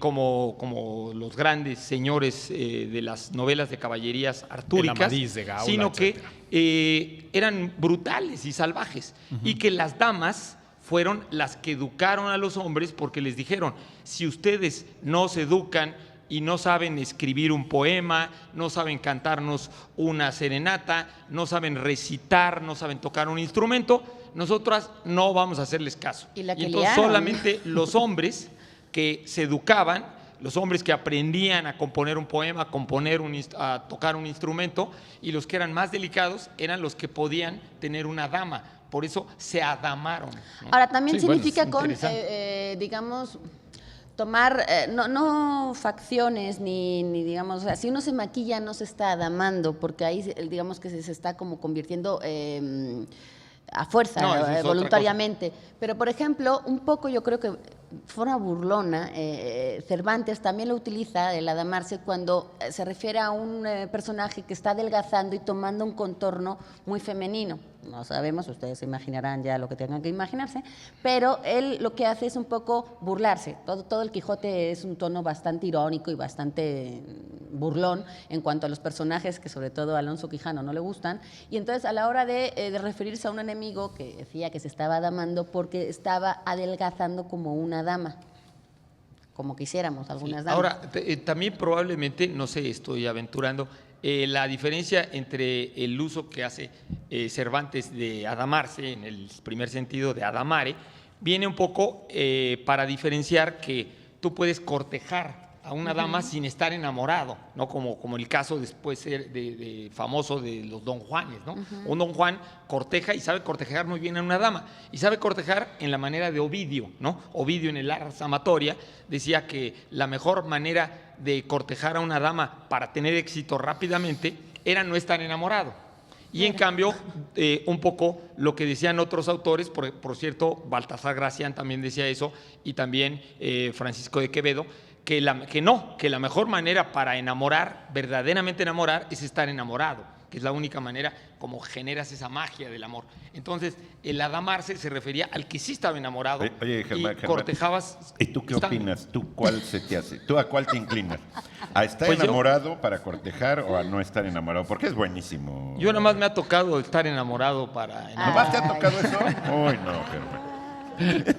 Como los grandes señores de las novelas de caballerías artúricas, Amadís de Gaula, sino que etcétera. eran brutales y salvajes, y que las damas fueron las que educaron a los hombres porque les dijeron, si ustedes no se educan y no saben escribir un poema, no saben cantarnos una serenata, no saben recitar, no saben tocar un instrumento, nosotras no vamos a hacerles caso. Y la que entonces liaron. solamente los hombres que se educaban, los hombres que aprendían a componer un poema, a tocar un instrumento, y los que eran más delicados eran los que podían tener una dama. Por eso se adamaron, ¿no? Ahora, también Sí, bueno, significa es interesante. digamos, tomar, no facciones ni digamos, o sea, si uno se maquilla no se está adamando, porque ahí digamos que se está como convirtiendo a fuerza, No, eso es otra voluntariamente. Pero, por ejemplo, un poco yo creo que forma burlona, Cervantes también lo utiliza, el adamarse, cuando se refiere a un personaje que está adelgazando y tomando un contorno muy femenino. No sabemos, ustedes se imaginarán ya lo que tengan que imaginarse, pero él lo que hace es un poco burlarse. Todo el Quijote es un tono bastante irónico y bastante burlón en cuanto a los personajes que sobre todo a Alonso Quijano no le gustan, y entonces a la hora de referirse a un enemigo que decía que se estaba adamando porque estaba adelgazando como una dama, como quisiéramos algunas damas. Ahora, también probablemente, no sé, estoy aventurando, la diferencia entre el uso que hace Cervantes de adamarse, en el primer sentido de adamare, viene un poco para diferenciar que tú puedes cortejar a una dama sin estar enamorado, ¿no? Como el caso después de famoso de los Don Juanes, ¿no? Un Don Juan corteja y sabe cortejar muy bien a una dama, y sabe cortejar en la manera de Ovidio, ¿no? Ovidio en el Ars Amatoria decía que la mejor manera de cortejar a una dama para tener éxito rápidamente era no estar enamorado. Y en cambio, un poco lo que decían otros autores, por cierto, Baltasar Gracián también decía eso, y también Francisco de Quevedo, que la mejor manera para enamorar, verdaderamente enamorar, es estar enamorado, que es la única manera como generas esa magia del amor. Entonces, el adamarse se refería al que sí estaba enamorado. Oye, Germán, y cortejabas. ¿Y tú qué estando. opinas? ¿Tú cuál se te hace? ¿Tú a cuál te inclinas? ¿A estar Pues yo- enamorado para cortejar o a no estar enamorado? Porque es buenísimo. Yo nada más me ha tocado estar enamorado para enamorar. ¿Nomás te ha tocado eso? Uy, no, Germán.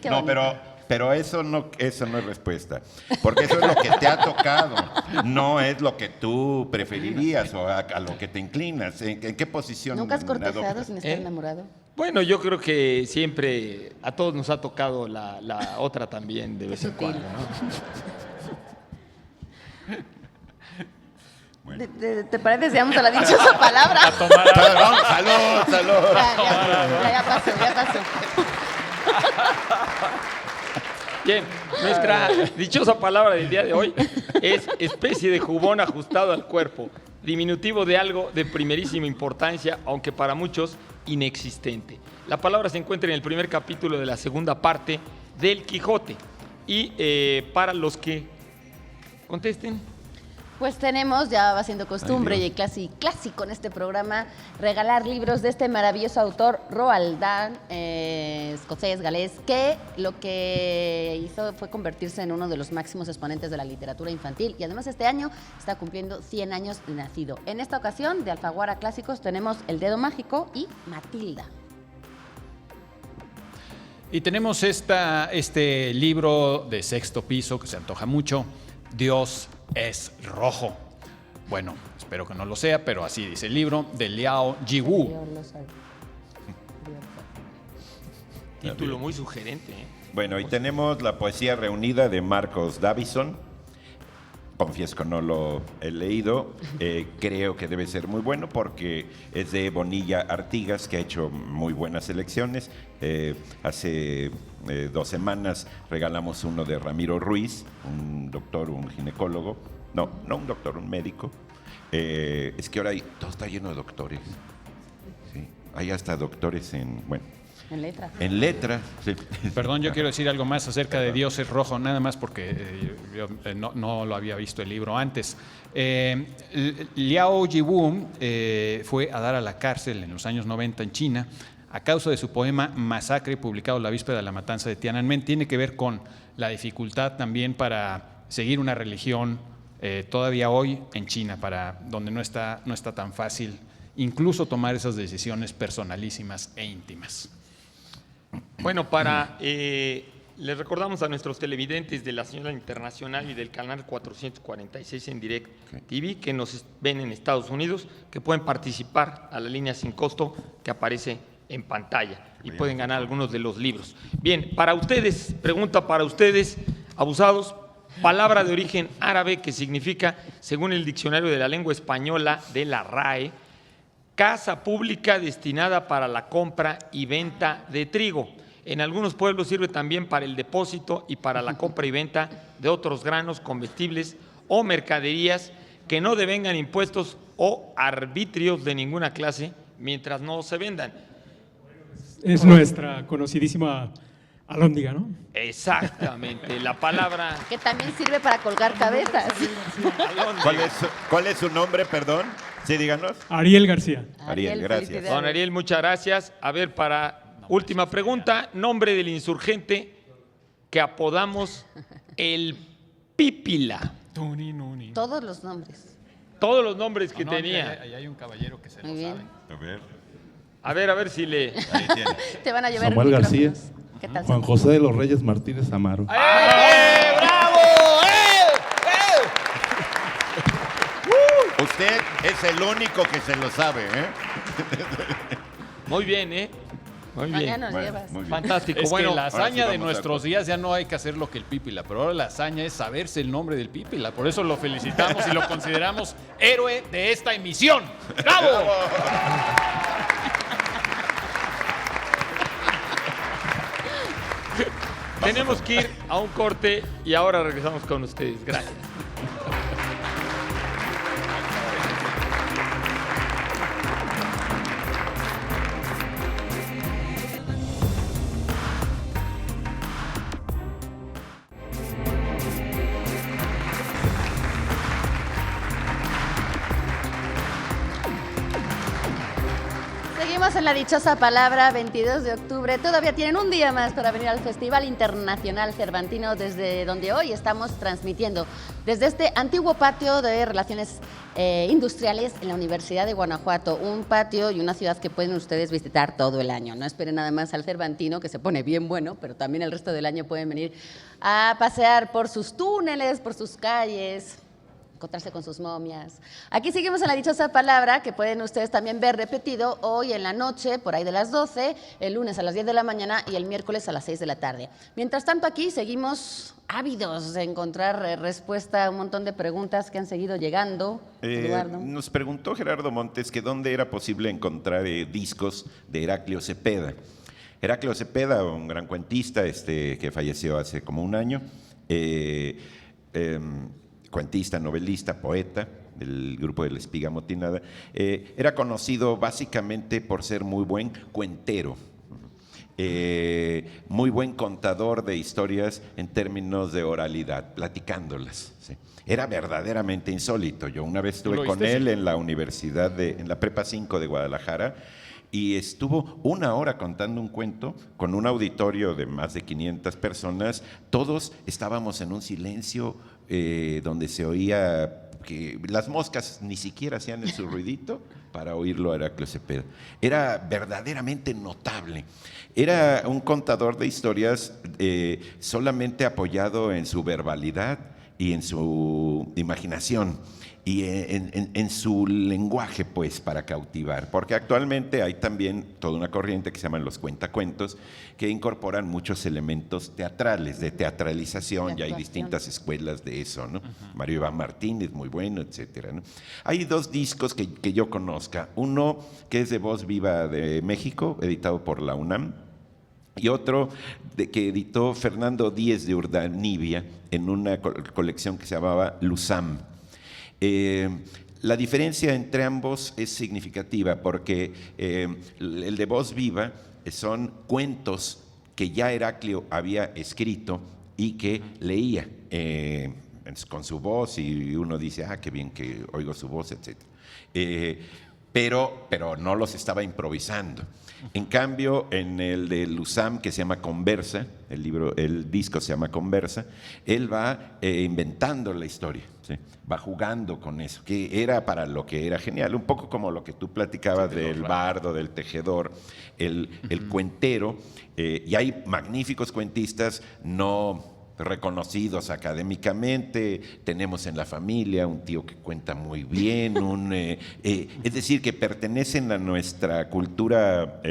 Qué No, bonito. pero eso no es respuesta. Porque eso es lo que te ha tocado. No es lo que tú preferirías o a lo que te inclinas. ¿En qué posición ¿Nunca has cortejado adoptas? sin estar enamorado? Bueno, yo creo que siempre a todos nos ha tocado la otra también de vez en sutil. cuando, ¿no? ¿Te parece si vamos a la dichosa palabra? ¡Salud! Ya pasó. Bien, nuestra dichosa palabra del día de hoy es especie de jubón ajustado al cuerpo, diminutivo de algo de primerísima importancia, aunque para muchos inexistente. La palabra se encuentra en el primer capítulo de la segunda parte del Quijote. Y para los que contesten. Pues tenemos, ya va siendo costumbre y clásico en este programa, regalar libros de este maravilloso autor, Roald Dahl, escocés, galés, que lo que hizo fue convertirse en uno de los máximos exponentes de la literatura infantil y además este año está cumpliendo 100 años de nacido. En esta ocasión, de Alfaguara Clásicos, tenemos El Dedo Mágico y Matilda. Y tenemos este libro de sexto piso que se antoja mucho, Dios es rojo. Bueno, espero que no lo sea, pero así dice el libro, de Liao Jiwu. Título muy sugerente, ¿eh? Bueno, y tenemos la poesía reunida de Marcos Davison. Confieso que no lo he leído. Creo que debe ser muy bueno porque es de Bonilla Artigas, que ha hecho muy buenas selecciones. Hace 2 semanas regalamos uno de Ramiro Ruiz, un doctor, un ginecólogo. No un doctor, un médico. Es que ahora todo está lleno de doctores. ¿Sí? Hay hasta doctores en letras, sí. Perdón, yo quiero decir algo más acerca de Dios es rojo, nada más porque yo no lo había visto el libro antes. Liao Jiwu fue a dar a la cárcel en los años 90 en China a causa de su poema Masacre, publicado la víspera de la matanza de Tiananmen. Tiene que ver con la dificultad también para seguir una religión todavía hoy en China, para donde no está tan fácil incluso tomar esas decisiones personalísimas e íntimas. Bueno, les recordamos a nuestros televidentes de la señal internacional y del canal 446 en Direct TV que nos ven en Estados Unidos, que pueden participar a la línea sin costo que aparece en pantalla y pueden ganar algunos de los libros. Bien, para ustedes, pregunta para ustedes, abusados, palabra de origen árabe que significa, según el diccionario de la lengua española de la RAE, casa pública destinada para la compra y venta de trigo. En algunos pueblos sirve también para el depósito y para la compra y venta de otros granos comestibles o mercaderías que no devengan impuestos o arbitrios de ninguna clase mientras no se vendan. Es nuestra conocidísima alhóndiga, ¿no? Exactamente, la palabra Que también sirve para colgar cabezas. alóndiga. ¿Cuál es su nombre, perdón? Sí, díganos. Ariel García. Ariel, gracias. felicidades. Don Ariel, muchas gracias. A ver, para última pregunta, nombre del insurgente que apodamos el Pípila. Todos los nombres. Todos los nombres que tenía. Ahí hay un caballero que se Muy lo bien. sabe. A ver, A ver si le... ahí tiene. Te van a llevar Samuel García. micrófonos. ¿Qué tal? Juan José de los Reyes Martínez Amaro. Usted es el único que se lo sabe, ¿eh? Muy bien, ¿eh? Muy bien. Mañana nos Bueno, llevas. muy bien. Fantástico. Es Bueno, que la ahora sí hazaña de vamos a nuestros cortar. días ya no hay que hacer lo que el Pípila, pero ahora la hazaña es saberse el nombre del Pípila. Por eso lo felicitamos y lo consideramos héroe de esta emisión. ¡Bravo! tenemos que ir a un corte y ahora regresamos con ustedes. Gracias. Seguimos en la dichosa palabra, 22 de octubre. Todavía tienen un día más para venir al Festival Internacional Cervantino, desde donde hoy estamos transmitiendo, desde este antiguo patio de Relaciones Industriales en la Universidad de Guanajuato. Un patio y una ciudad que pueden ustedes visitar todo el año. No esperen nada más al Cervantino, que se pone bien bueno, pero también el resto del año pueden venir a pasear por sus túneles, por sus calles, encontrarse con sus momias. Aquí seguimos en la dichosa palabra, que pueden ustedes también ver repetido hoy en la noche, por ahí de las 12, el lunes a las 10 de la mañana y el miércoles a las 6 de la tarde. Mientras tanto, aquí seguimos ávidos de encontrar respuesta a un montón de preguntas que han seguido llegando. Eduardo. Nos preguntó Gerardo Montes que dónde era posible encontrar discos de Heraclio Cepeda. Heraclio Cepeda, un gran cuentista que falleció hace como un año, cuentista, novelista, poeta del grupo de La Espiga Motinada, era conocido básicamente por ser muy buen cuentero, muy buen contador de historias en términos de oralidad, platicándolas. ¿Sí? Era verdaderamente insólito. Yo una vez estuve con él en la universidad, en la Prepa 5 de Guadalajara, y estuvo 1 hora contando un cuento con un auditorio de más de 500 personas. Todos estábamos en un silencio donde se oía que las moscas ni siquiera hacían su ruidito para oírlo a Heraclio Cepeda. Era verdaderamente notable. Era un contador de historias solamente apoyado en su verbalidad y en su imaginación y en su lenguaje, pues, para cautivar. Porque actualmente hay también toda una corriente que se llaman los cuentacuentos, que incorporan muchos elementos teatrales, de teatralización, ya hay distintas escuelas de eso, ¿no? Mario Iván Martínez, muy bueno, etcétera, ¿no? Hay 2 discos que yo conozca. Uno que es de Voz Viva de México, editado por la UNAM, y otro que editó Fernando Díez de Urdanibia en una colección que se llamaba Luzam. La diferencia entre ambos es significativa porque el de Voz Viva son cuentos que ya Heraclio había escrito y que leía con su voz, y uno dice, qué bien que oigo su voz, etc. Pero no los estaba improvisando. En cambio, en el de Luzam, que se llama Conversa, el disco se llama Conversa, él va inventando la historia, ¿sí? Va jugando con eso, que era para lo que era genial, un poco como lo que tú platicabas del bardo, del tejedor, el cuentero, y hay magníficos cuentistas no reconocidos académicamente. Tenemos en la familia un tío que cuenta muy bien, es decir, que pertenecen a nuestra cultura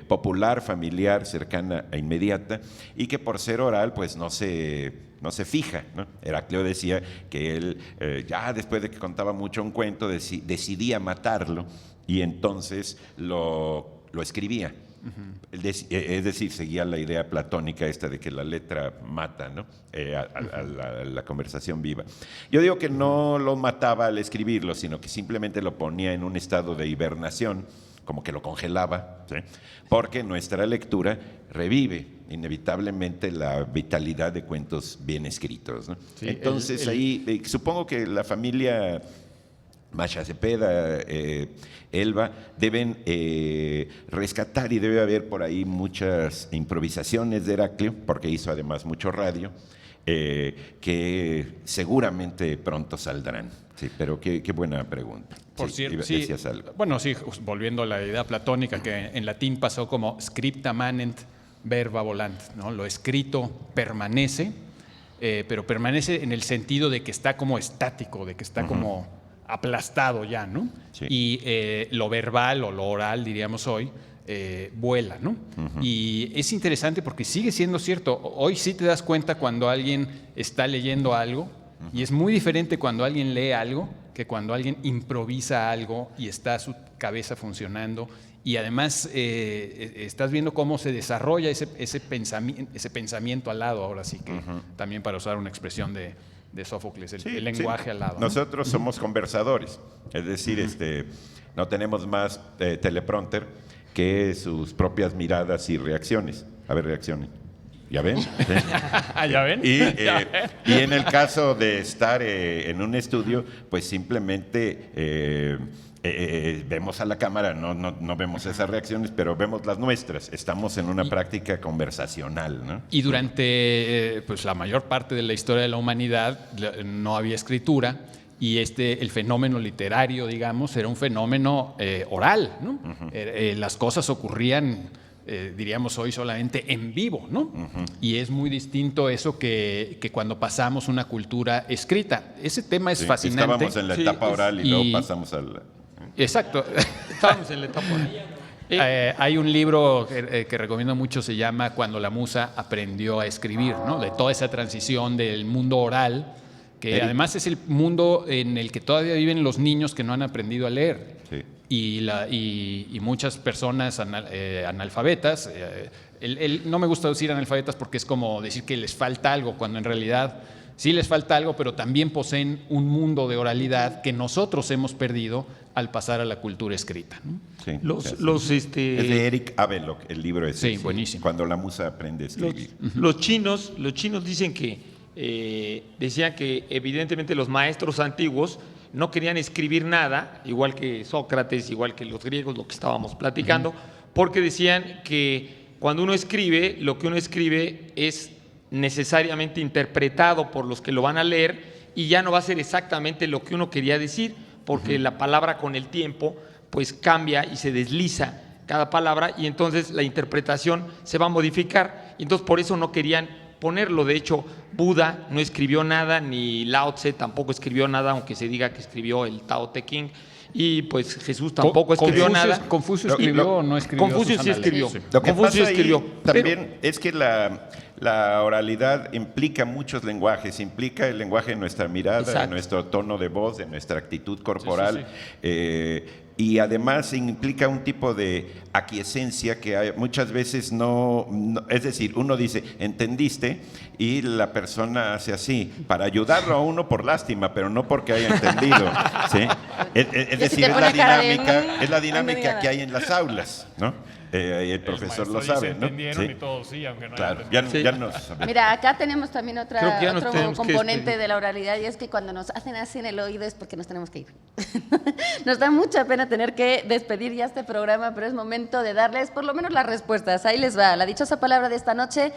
popular, familiar, cercana e inmediata, y que por ser oral pues no se fija, ¿no? Heraclio decía que él ya después de que contaba mucho un cuento decidía matarlo y entonces lo escribía. Es decir, seguía la idea platónica esta de que la letra mata, ¿no? a la conversación viva. Yo digo que no lo mataba al escribirlo, sino que simplemente lo ponía en un estado de hibernación, como que lo congelaba, ¿sí? Porque nuestra lectura revive inevitablemente la vitalidad de cuentos bien escritos, ¿no? Sí, entonces ahí supongo que la familia Masha Cepeda, Elba, deben rescatar, y debe haber por ahí muchas improvisaciones de Heraclio, porque hizo además mucho radio, que seguramente pronto saldrán. Sí, pero qué buena pregunta. Por cierto, sí, bueno, sí, volviendo a la idea platónica, que en latín pasó como scripta manent verba volant, ¿no? Lo escrito permanece, pero permanece en el sentido de que está como estático, de que está como aplastado ya, ¿no? Sí. Y lo verbal o lo oral, diríamos hoy, vuela, ¿no? Y es interesante porque sigue siendo cierto. Hoy sí te das cuenta cuando alguien está leyendo algo, y es muy diferente cuando alguien lee algo que cuando alguien improvisa algo y está su cabeza funcionando. Y además estás viendo cómo se desarrolla ese pensamiento al lado, ahora sí que también, para usar una expresión de Sófocles, el lenguaje al lado. Nosotros somos conversadores, es decir, no tenemos más teleprompter que sus propias miradas y reacciones. A ver, reacciones. ¿Ya ven? ¿Ya ven? Y en el caso de estar en un estudio, pues simplemente vemos a la cámara, no vemos esas reacciones, pero vemos las nuestras. Estamos en una práctica conversacional, ¿no? Y durante pues, la mayor parte de la historia de la humanidad no había escritura y el fenómeno literario, digamos, era un fenómeno oral, ¿no? Las cosas ocurrían, diríamos hoy, solamente en vivo, ¿no? Y es muy distinto eso que cuando pasamos una cultura escrita. Ese tema es fascinante. Estábamos en la etapa oral y luego pasamos al... Exacto. Estábamos en la etapa oral. Hay un libro que recomiendo mucho, se llama Cuando la musa aprendió a escribir, ¿no? De toda esa transición del mundo oral, que además es el mundo en el que todavía viven los niños que no han aprendido a leer. Sí. Y muchas personas analfabetas, no me gusta decir analfabetas porque es como decir que les falta algo, cuando en realidad sí les falta algo, pero también poseen un mundo de oralidad que nosotros hemos perdido al pasar a la cultura escrita, ¿no? Sí, Es de Eric Havelock, el libro ese. Sí, buenísimo. Cuando la musa aprende a escribir. Los chinos dicen que decían que evidentemente los maestros antiguos no querían escribir nada, igual que Sócrates, igual que los griegos, lo que estábamos platicando, porque decían que cuando uno escribe, lo que uno escribe es necesariamente interpretado por los que lo van a leer y ya no va a ser exactamente lo que uno quería decir, porque la palabra con el tiempo pues cambia y se desliza cada palabra y entonces la interpretación se va a modificar y entonces por eso no querían ponerlo. De hecho, Buda no escribió nada, ni Lao Tse tampoco escribió nada, aunque se diga que escribió el Tao Te Ching, y pues Jesús tampoco escribió nada. ¿Confucio escribió o no escribió? Confucio sí escribió. Sí. Lo que Confucio pasa ahí escribió. también es que la oralidad implica muchos lenguajes, implica el lenguaje de nuestra mirada, Exacto. de nuestro tono de voz, de nuestra actitud corporal. Y además implica un tipo de aquiescencia que muchas veces es decir, uno dice, ¿entendiste? Y la persona hace así, para ayudarlo a uno por lástima, pero no porque haya entendido, ¿sí? Es decir, es la dinámica que hay en las aulas, ¿no? El profesor lo sabe, ¿no? Entendieron y todos sí, aunque no claro, hayan ya nos... Mira, acá tenemos también Creo que ya nos otro tenemos que componente despedir. de la oralidad y es que cuando nos hacen así en el oído es porque nos tenemos que ir. Nos da mucha pena tener que despedir ya este programa, pero es momento de darles por lo menos las respuestas. Ahí les va. La dichosa palabra de esta noche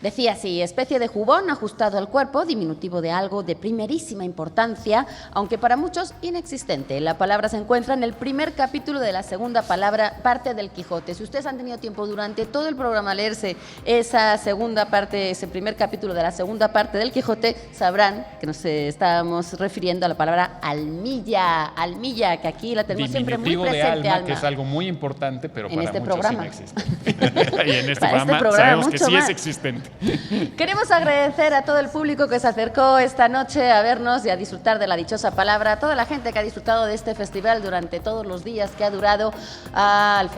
decía así: especie de jubón ajustado al cuerpo, diminutivo de algo de primerísima importancia, aunque para muchos inexistente. La palabra se encuentra en el primer capítulo de la segunda parte del Quijote. Si ustedes han tenido tiempo durante todo el programa a leerse esa segunda parte, ese primer capítulo de la segunda parte del Quijote, sabrán que nos estábamos refiriendo a la palabra almilla, que aquí la tenemos siempre muy diminutivo de presente, alma, que es algo muy importante, pero en para este muchos programa. inexistente. Y en este Para este programa programa sabemos que mucho sí más. es existente. Queremos agradecer a todo el público que se acercó esta noche a vernos y a disfrutar de la dichosa palabra, a toda la gente que ha disfrutado de este festival durante todos los días que ha durado, al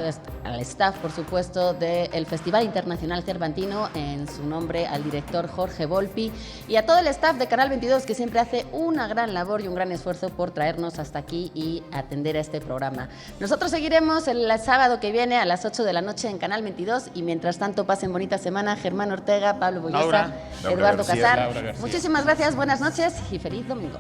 staff, por supuesto, del Festival Internacional Cervantino, en su nombre al director Jorge Volpi, y a todo el staff de Canal 22 que siempre hace una gran labor y un gran esfuerzo por traernos hasta aquí y atender a este programa. Nosotros seguiremos el sábado que viene a las 8 de la noche en Canal 22 y mientras tanto pasen bonita semana. Germán Ortega, Pablo Bollosa, Laura Eduardo García, Casar. Laura García. Muchísimas gracias, buenas noches y feliz domingo.